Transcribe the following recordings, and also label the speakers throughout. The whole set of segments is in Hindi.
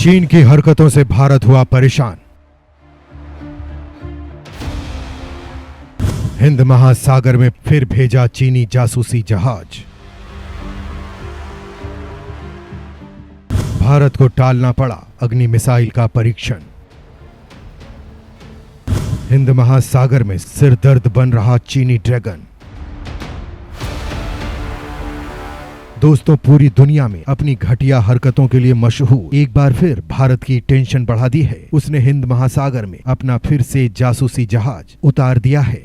Speaker 1: चीन की हरकतों से भारत हुआ परेशान। हिंद महासागर में फिर भेजा चीनी जासूसी जहाज। भारत को टालना पड़ा अग्नि मिसाइल का परीक्षण। हिंद महासागर में सिरदर्द बन रहा चीनी ड्रैगन। दोस्तों, पूरी दुनिया में अपनी घटिया हरकतों के लिए मशहूर एक बार फिर भारत की टेंशन बढ़ा दी है। उसने हिंद महासागर में अपना फिर से जासूसी जहाज उतार दिया है,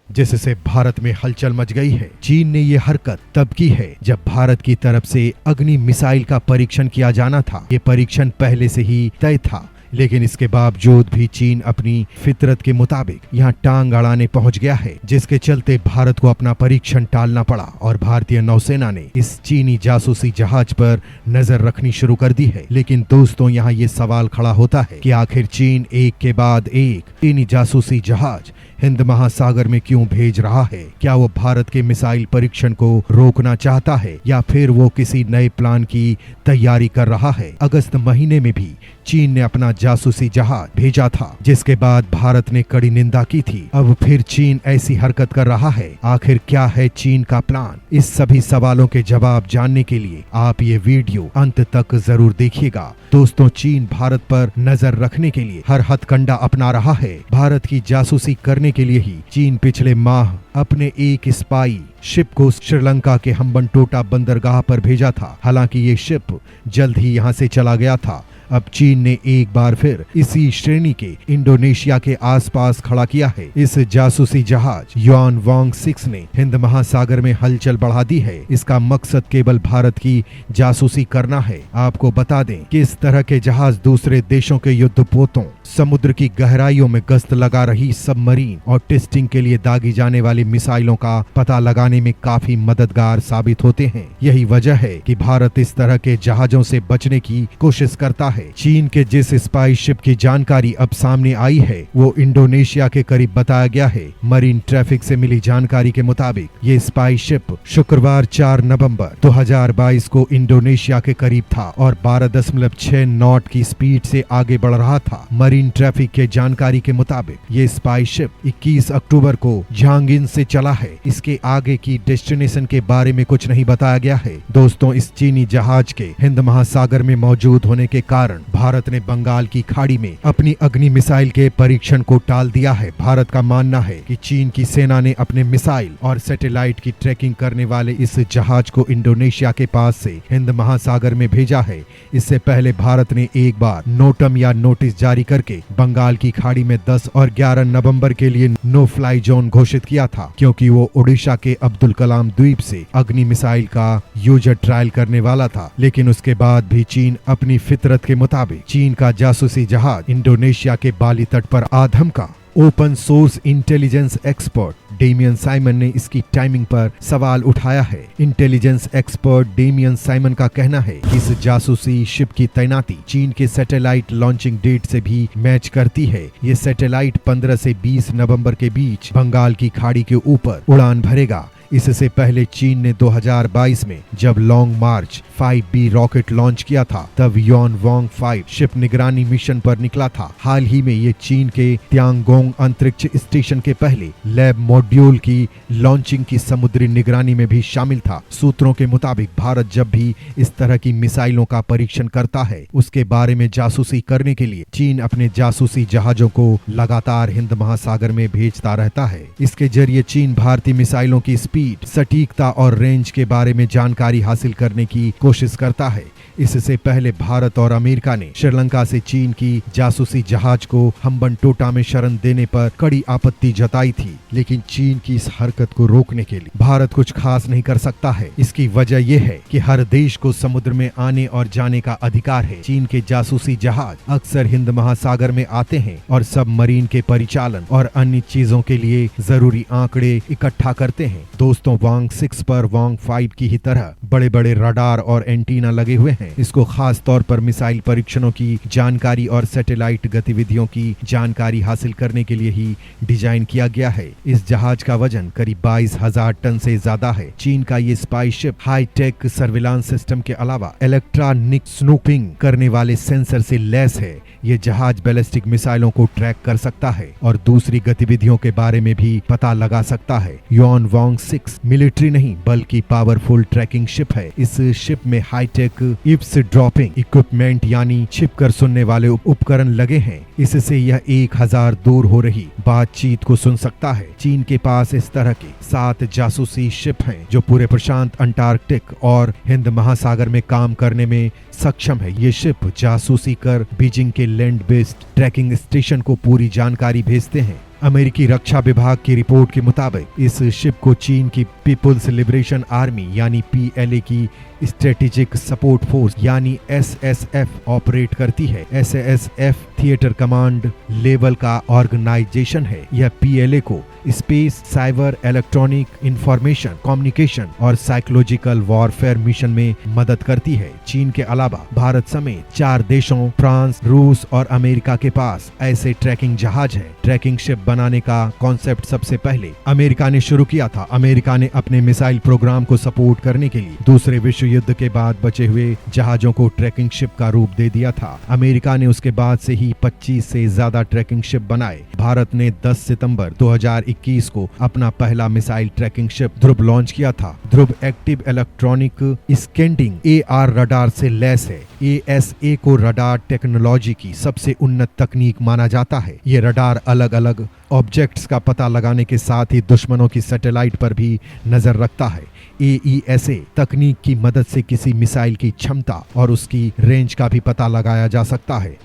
Speaker 1: जिससे भारत में हलचल मच गई है। चीन ने ये हरकत तब की है जब भारत की तरफ से अग्नि मिसाइल का परीक्षण किया जाना था। ये परीक्षण पहले से ही तय था, लेकिन इसके बावजूद भी चीन अपनी फितरत के मुताबिक यहाँ टांग अड़ाने पहुंच गया है, जिसके चलते भारत को अपना परीक्षण टालना पड़ा और भारतीय नौसेना ने इस चीनी जासूसी जहाज पर नजर रखनी शुरू कर दी है। लेकिन दोस्तों, यहाँ ये सवाल खड़ा होता है कि आखिर चीन एक के बाद एक चीनी जासूसी जहाज हिंद महासागर में क्यों भेज रहा है? क्या वो भारत के मिसाइल परीक्षण को रोकना चाहता है या फिर वो किसी नए प्लान की तैयारी कर रहा है? अगस्त महीने में भी चीन ने अपना जासूसी जहाज भेजा था, जिसके बाद भारत ने कड़ी निंदा की थी। अब फिर चीन ऐसी हरकत कर रहा है। आखिर क्या है चीन का प्लान? इस सभी सवालों के जवाब जानने के लिए आप ये वीडियो अंत तक जरूर देखिएगा। दोस्तों, चीन भारत पर नजर रखने के लिए हर हथकंडा अपना रहा है। भारत की जासूसी करने के लिए ही चीन पिछले माह अपने एक स्पाई शिप को श्रीलंका के हम्बनटोटा बंदरगाह पर भेजा था। हालांकि ये शिप जल्द ही यहाँ से चला गया था। अब चीन ने एक बार फिर इसी श्रेणी के इंडोनेशिया के आसपास खड़ा किया है। इस जासूसी जहाज युआन वांग 6 ने हिंद महासागर में हलचल बढ़ा दी है। इसका मकसद केवल भारत की जासूसी करना है। आपको बता दें कि इस तरह के जहाज दूसरे देशों के युद्धपोतों, समुद्र की गहराइयों में गश्त लगा रही सबमरीन और टेस्टिंग के लिए दागी जाने वाली मिसाइलों का पता लगाने में काफी मददगार साबित होते हैं। यही वजह है कि भारत इस तरह के जहाजों से बचने की कोशिश करता है। चीन के जिस स्पाई शिप की जानकारी अब सामने आई है, वो इंडोनेशिया के करीब बताया गया है। मरीन ट्रैफिक से मिली जानकारी के मुताबिक ये स्पाई शिप शुक्रवार 4 नवंबर 2022 को इंडोनेशिया के करीब था और 12.6 नॉट की स्पीड से आगे बढ़ रहा था। मरीन ट्रैफिक के जानकारी के मुताबिक ये स्पाई शिप 21 अक्टूबर को झांगिन से चला है। इसके आगे की डेस्टिनेशन के बारे में कुछ नहीं बताया गया है। दोस्तों, इस चीनी जहाज के हिंद महासागर में मौजूद होने के कारण भारत ने बंगाल की खाड़ी में अपनी अग्नि मिसाइल के परीक्षण को टाल दिया है। भारत का मानना है कि चीन की सेना ने अपने मिसाइल और सैटेलाइट की ट्रैकिंग करने वाले इस जहाज को इंडोनेशिया के पास से हिंद महासागर में भेजा है। इससे पहले भारत ने एक बार नोटम या नोटिस जारी करके बंगाल की खाड़ी में 10 और 11 नवंबर के लिए नो फ्लाई जोन घोषित किया था, क्योंकि वो ओडिशा के अब्दुल कलाम द्वीप से अग्नि मिसाइल का यूजर ट्रायल करने वाला था। लेकिन उसके बाद भी चीन अपनी फितरत के मुताबिक चीन का जासूसी जहाज इंडोनेशिया के बाली तट पर आधमका। Open source intelligence expert Damien Simon ने इसकी टाइमिंग पर सवाल उठाया है। इंटेलिजेंस एक्सपर्ट डेमियन साइमन का कहना है कि इस जासूसी शिप की तैनाती चीन के सैटेलाइट लॉन्चिंग डेट से भी मैच करती है। ये सैटेलाइट 15 से 20 नवंबर के बीच बंगाल की खाड़ी के ऊपर उड़ान भरेगा। इससे पहले चीन ने 2022 में जब लॉन्ग मार्च 5B रॉकेट लॉन्च किया था, तब युआन वांग 5 शिप निगरानी मिशन पर निकला था। हाल ही में ये चीन के त्यांगोंग अंतरिक्ष स्टेशन के पहले लैब मॉड्यूल की लॉन्चिंग की समुद्री निगरानी में भी शामिल था। सूत्रों के मुताबिक भारत जब भी इस तरह की मिसाइलों का परीक्षण करता है, उसके बारे में जासूसी करने के लिए चीन अपने जासूसी जहाजों को लगातार हिंद महासागर में भेजता रहता है। इसके जरिए चीन भारतीय मिसाइलों की सटीकता और रेंज के बारे में जानकारी हासिल करने की कोशिश करता है। इससे पहले भारत और अमेरिका ने श्रीलंका से चीन की जासूसी जहाज को हम्बनटोटा में शरण देने पर कड़ी आपत्ति जताई थी, लेकिन चीन की इस हरकत को रोकने के लिए भारत कुछ खास नहीं कर सकता है। इसकी वजह यह है कि हर देश को समुद्र में आने और जाने का अधिकार है। चीन के जासूसी जहाज अक्सर हिंद महासागर में आते हैं और सबमरीन के परिचालन और अन्य चीजों के लिए जरूरी आंकड़े इकट्ठा करते हैं। दोस्तों वांग 6 पर वांग 5 की ही तरह बड़े बड़े रडार और एंटीना लगे हुए हैं। इसको खास तौर पर मिसाइल परीक्षणों की जानकारी और सैटेलाइट गतिविधियों की जानकारी हासिल करने के लिए ही डिजाइन किया गया है। इस जहाज का वजन करीब 22,000 टन से ज्यादा है। चीन का ये spy ship high tech surveillance system के अलावा इलेक्ट्रॉनिक स्नूपिंग करने वाले सेंसर से लैस है। ये जहाज बैलिस्टिक मिसाइलों को ट्रैक कर सकता है और दूसरी गतिविधियों के बारे में भी पता लगा सकता है। युआन वांग 6 मिलिट्री नहीं बल्कि पावरफुल ट्रैकिंग शिप है। इस शिप में हाईटेक इव्स ड्रॉपिंग इक्विपमेंट यानी छिप कर सुनने वाले उपकरण लगे हैं। इससे यह 1000 दूर हो रही बातचीत को सुन सकता है। चीन के पास इस तरह के 7 जासूसी शिप हैं जो पूरे प्रशांत, अंटार्कटिक और हिंद महासागर में काम करने में सक्षम है। ये शिप जासूसी कर बीजिंग के लैंड बेस्ड ट्रैकिंग स्टेशन को पूरी जानकारी भेजते हैं। अमेरिकी रक्षा विभाग की रिपोर्ट के मुताबिक इस शिप को चीन की पीपुल्स लिबरेशन आर्मी यानी पीएलए की स्ट्रेटेजिक सपोर्ट फोर्स यानी एसएसएफ ऑपरेट करती है। एसएसएफ थिएटर कमांड लेवल का ऑर्गेनाइजेशन है। यह पीएलए को space, cyber, electronic, information, communication और साइकोलॉजिकल वॉरफेयर मिशन में मदद करती है। चीन के अलावा भारत समेत 4 देशों फ्रांस, रूस और अमेरिका के पास ऐसे ट्रैकिंग जहाज हैं। ट्रैकिंग शिप बनाने का कॉन्सेप्ट सबसे पहले अमेरिका ने शुरू किया था। अमेरिका ने अपने मिसाइल प्रोग्राम को सपोर्ट करने के लिए दूसरे विश्व युद्ध के बाद बचे हुए जहाजों को ट्रैकिंग शिप का रूप दे दिया था। अमेरिका ने उसके बाद से ही 25 से ज्यादा ट्रैकिंग शिप बनाए। भारत ने 10 सितंबर 2021 को अपना पहला missile tracking ship Dhruv launch किया था। Dhruv active electronic scanning AR radar से लैस है। ASA को रडार टेक्नोलॉजी की सबसे उन्नत तकनीक माना जाता है। ये रडार अलग अलग ऑब्जेक्ट्स का पता लगाने के साथ ही दुश्मनों की सैटेलाइट पर भी नजर रखता है। AESA तकनीक की मदद से किसी मिसाइल की क्षमता और उसकी रेंज का भी पता लगाया जा सकता है।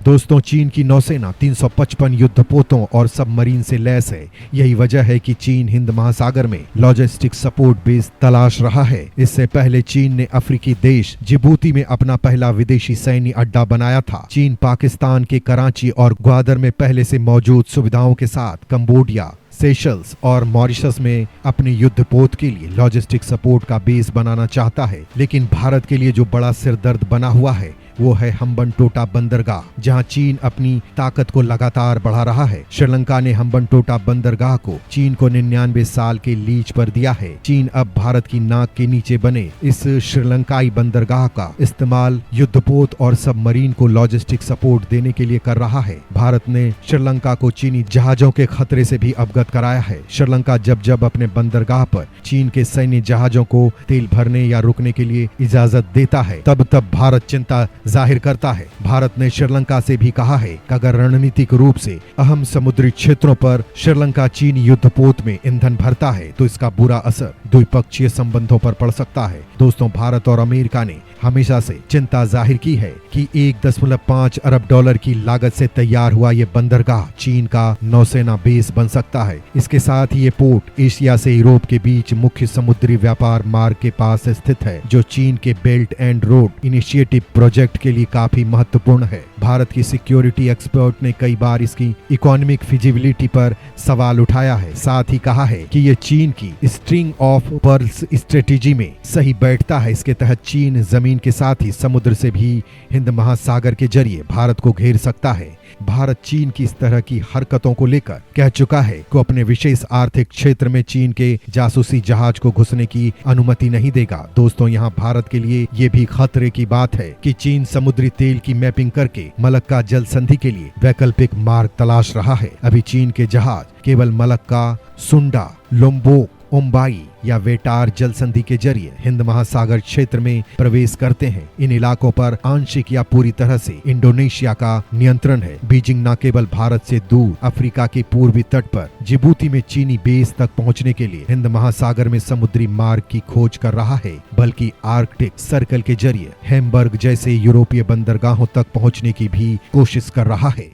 Speaker 1: दोस्तों चीन की नौसेना 355 युद्धपोतों और सबमरीन से लैस है। यही वजह है कि चीन हिंद महासागर में लॉजिस्टिक सपोर्ट बेस तलाश रहा है। इससे पहले चीन ने अफ्रीकी देश जिबूती में अपना पहला विदेशी सैन्य अड्डा बनाया था। चीन पाकिस्तान के कराची और ग्वादर में पहले से मौजूद सुविधाओं के साथ कंबोडिया, सेशल्स और मॉरिशस में अपने युद्धपोत के लिए लॉजिस्टिक सपोर्ट का बेस बनाना चाहता है। लेकिन भारत के लिए जो बड़ा सिरदर्द बना हुआ है वो है हम्बनटोटा बंदरगाह, जहां चीन अपनी ताकत को लगातार बढ़ा रहा है। श्रीलंका ने हम्बनटोटा बंदरगाह को चीन को 99 साल के लीज पर दिया है। चीन अब भारत की नाक के नीचे बने इस श्रीलंकाई बंदरगाह का इस्तेमाल युद्धपोत और सबमरीन को लॉजिस्टिक सपोर्ट देने के लिए कर रहा है। भारत ने श्रीलंका को चीनी जहाजों के खतरे से भी अवगत कराया है। श्रीलंका जब जब अपने बंदरगाह पर चीन के सैन्य जहाजों को तेल भरने या रुकने के लिए इजाजत देता है, तब तब भारत चिंता जाहिर करता है। भारत ने श्रीलंका से भी कहा है कि अगर रणनीतिक रूप से अहम समुद्री क्षेत्रों पर श्रीलंका चीन युद्धपोत में ईंधन भरता है तो इसका बुरा असर द्विपक्षीय संबंधों पर पड़ सकता है। दोस्तों भारत और अमेरिका ने हमेशा से चिंता जाहिर की है कि 1.5 अरब डॉलर की लागत से तैयार हुआ ये बंदरगाह चीन का नौसेना बेस बन सकता है। इसके साथ ही ये पोर्ट एशिया से यूरोप के बीच मुख्य समुद्री व्यापार मार्ग के पास स्थित है, जो चीन के belt and road initiative project के लिए काफी महत्वपूर्ण है। भारत की सिक्योरिटी एक्सपर्ट ने कई बार इसकी इकोनॉमिक फिजिबिलिटी पर सवाल उठाया है। साथ ही कहा है कि ये चीन की स्ट्रिंग ऑफ पर्ल्स स्ट्रेटेजी में सही बैठता है। इसके तहत चीन जमीन के साथ ही समुद्र से भी हिंद महासागर के जरिए भारत को घेर सकता है। भारत चीन की इस तरह की हरकतों को लेकर कह चुका है कि अपने विशेष आर्थिक क्षेत्र में चीन के जासूसी जहाज को घुसने की अनुमति नहीं देगा। दोस्तों यहाँ भारत के लिए ये भी खतरे की बात है कि चीन समुद्री तेल की मैपिंग करके मलक्का जल संधि के लिए वैकल्पिक मार्ग तलाश रहा है। अभी चीन के जहाज केवल मलक्का, सुंडा, लोम्बोक, ओम्बाई या वेटार जल संधि के जरिए हिंद महासागर क्षेत्र में प्रवेश करते हैं। इन इलाकों पर आंशिक या पूरी तरह से इंडोनेशिया का नियंत्रण है। बीजिंग न केवल भारत से दूर अफ्रीका के पूर्वी तट पर जिबूती में चीनी बेस तक पहुंचने के लिए हिंद महासागर में समुद्री मार्ग की खोज कर रहा है, बल्कि आर्कटिक सर्कल के जरिए हैम्बर्ग जैसे यूरोपीय बंदरगाहों तक पहुंचने की भी कोशिश कर रहा है।